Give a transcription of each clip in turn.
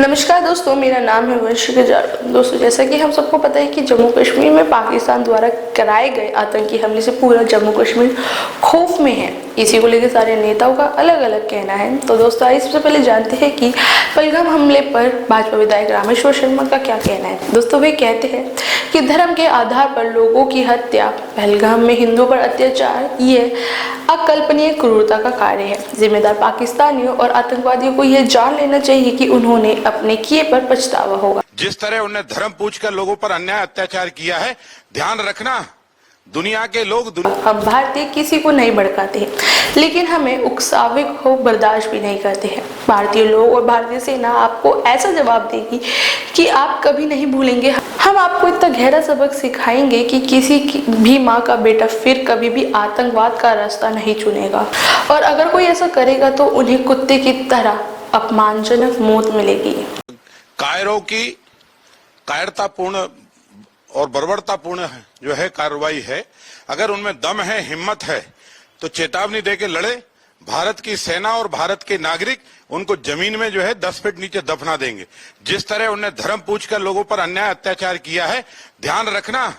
नमस्कार दोस्तों, मेरा नाम है वर्षिका जाटव। दोस्तों, जैसा कि हम सबको पता है कि जम्मू कश्मीर में पाकिस्तान द्वारा कराए गए आतंकी हमले से पूरा जम्मू कश्मीर खौफ में है। इसी को लेकर सारे नेताओं का अलग अलग कहना है। तो दोस्तों, आइए सबसे पहले जानते हैं कि पहलगाम हमले पर भाजपा विधायक रामेश्वर शर्मा का क्या कहना है। दोस्तों, वे कहते हैं कि धर्म के आधार पर लोगों की हत्या, पहलगाम में हिंदुओं पर अत्याचार, ये अकल्पनीय क्रूरता का कार्य है। जिम्मेदार पाकिस्तानियों और आतंकवादियों को यह जान लेना चाहिए कि उन्होंने अपने किए पर पछतावा होगा। जिस तरह उन्हें धर्म पूछकर लोगों पर अन्याय अत्याचार किया है, ध्यान रखना दुनिया के लोग हम भारतीय किसी को नहीं भड़काते हैं, लेकिन हमें उकसावे को बर्दाश्त भी नहीं करते हैं। भारतीय लोग और भारतीय सेना आपको ऐसा जवाब देगी कि आप कभी नहीं भूलेंगे। हम आपको इतना गहरा सबक सिखाएंगे कि किसी भी माँ का बेटा फिर कभी भी आतंकवाद का रास्ता नहीं चुनेगा, और अगर कोई ऐसा करेगा तो उन्हें कुत्ते की तरह अपमानजनक मौत मिलेगी। कायरों की कायरतापूर्ण और बर्बरतापूर्ण जो है कार्रवाई है, अगर उनमें दम है, हिम्मत है, तो चेतावनी देके लड़े। भारत की सेना और भारत के नागरिक उनको जमीन में जो है 10 फीट नीचे दफना देंगे। जिस तरह उन्हें धर्म पूछकर लोगों पर अन्याय अत्याचार किया है, ध्यान रखना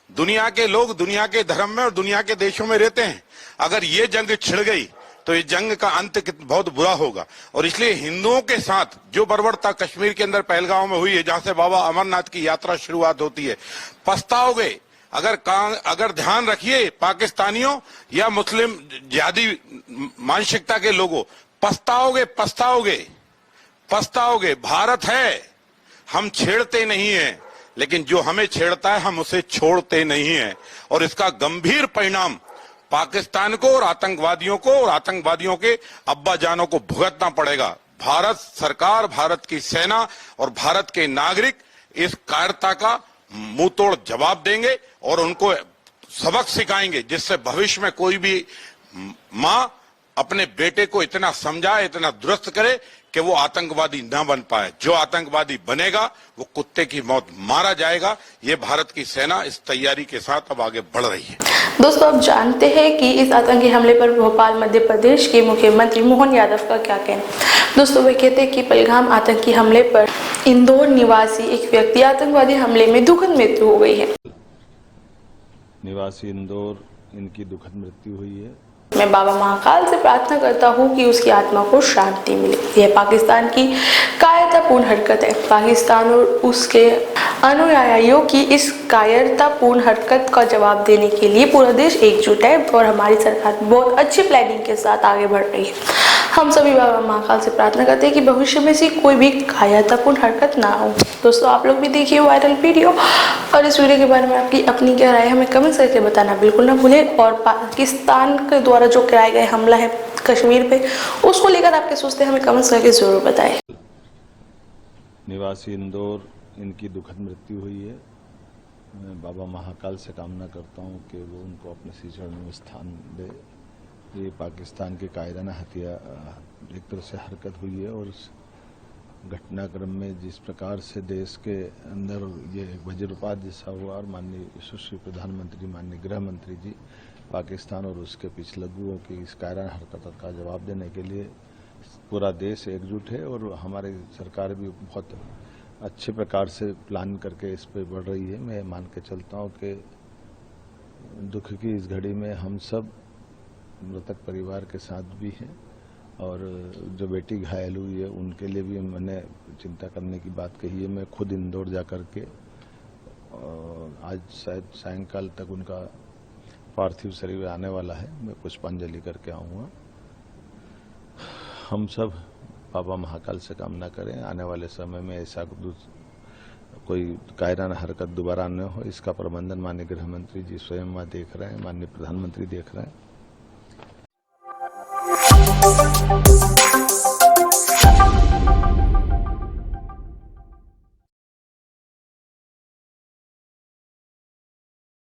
दुनिया के लोग दुनिया के धर्म में और दुनिया के देशों में रहते हैं। अगर ये जंग छिड़ गई तो इस जंग का अंत बहुत बुरा होगा। और इसलिए हिंदुओं के साथ जो बर्बरता कश्मीर के अंदर पहलगांव में हुई है, जहां से बाबा अमरनाथ की यात्रा शुरुआत होती है, पछताओगे। अगर ध्यान रखिए, पाकिस्तानियों या मुस्लिम जिहादी मानसिकता के लोगों, पछताओगे पछताओगे पछताओगे। भारत है, हम छेड़ते नहीं हैं, लेकिन जो हमें छेड़ता है हम उसे छोड़ते नहीं हैं। और इसका गंभीर परिणाम पाकिस्तान को और आतंकवादियों के अब्बा जानों को भुगतना पड़ेगा। भारत सरकार, भारत की सेना और भारत के नागरिक इस कायरता का मुंह तोड़ जवाब देंगे और उनको सबक सिखाएंगे, जिससे भविष्य में कोई भी मां अपने बेटे को इतना समझाए, इतना दुरुस्त करे कि वो आतंकवादी न बन पाए। जो आतंकवादी बनेगा वो कुत्ते की मौत मारा जाएगा। ये भारत की सेना इस तैयारी के साथ अब आगे बढ़ रही है। दोस्तों, आप जानते हैं कि इस आतंकी हमले पर भोपाल मध्य प्रदेश के मुख्यमंत्री मोहन यादव का क्या कहना है। दोस्तों, वे कहते हैं कि पहलगाम आतंकी हमले पर इंदौर निवासी एक व्यक्ति आतंकवादी हमले में दुखद मृत्यु हो गई है। निवासी इंदौर, इनकी दुखद मृत्यु हुई है। मैं बाबा महाकाल से प्रार्थना करता हूँ कि उसकी आत्मा को शांति मिले। यह पाकिस्तान की कायरतापूर्ण हरकत है। पाकिस्तान और उसके अनुयायियों की इस कायरतापूर्ण हरकत का जवाब देने के लिए पूरा देश एकजुट है, और हमारी सरकार बहुत अच्छी प्लानिंग के साथ आगे बढ़ रही है। हम सभी बाबा महाकाल से प्रार्थना करते हैं कि भविष्य में से कोई भी कायरतापूर्ण हरकत ना हो। दोस्तों, आप लोग भी देखिए वायरल वीडियो, और इस वीडियो के बारे में आपकी अपनी क्या राय है हमें कमेंट करके बताना बिल्कुल ना भूलें। और पाकिस्तान के द्वारा जो कराया गया हमला है कश्मीर पे, उसको लेकर आपके सोचते हैं हमें कमेंट करके जरूर बताएं। निवासी इंदौर, इनकी दुखद मृत्यु हुई है। मैं बाबा महाकाल से कामना करता हूं कि वो उनको अपने सीचरण में स्थान दे। ये पाकिस्तान के कायराना हत्या एक तरह से हरकत हुई है, और इस घटनाक्रम में जिस प्रकार से देश के अंदर ये वज्रपात जैसा हुआ, और माननीय यशस्वी प्रधानमंत्री, माननीय गृह मंत्री जी पाकिस्तान और उसके पिछलग्गुओं की इस कायराना हरकत का जवाब देने के लिए पूरा देश एकजुट है। और हमारी सरकार भी बहुत अच्छे प्रकार से प्लान करके इस पर बढ़ रही है। मैं मान के चलता हूँ कि दुख की इस घड़ी में हम सब मृतक परिवार के साथ भी हैं, और जो बेटी घायल हुई है उनके लिए भी मैंने चिंता करने की बात कही है। मैं खुद इंदौर जा कर के आज शायद सायंकाल तक उनका पार्थिव शरीर आने वाला है, मैं पुष्पांजलि करके आऊँगा। हम सब बाबा महाकाल से कामना करें आने वाले समय में ऐसा कोई कायराना हरकत दोबारा न हो। इसका प्रबंधन माननीय गृह मंत्री जी स्वयं वहाँ देख रहे हैं, माननीय प्रधानमंत्री देख रहे हैं।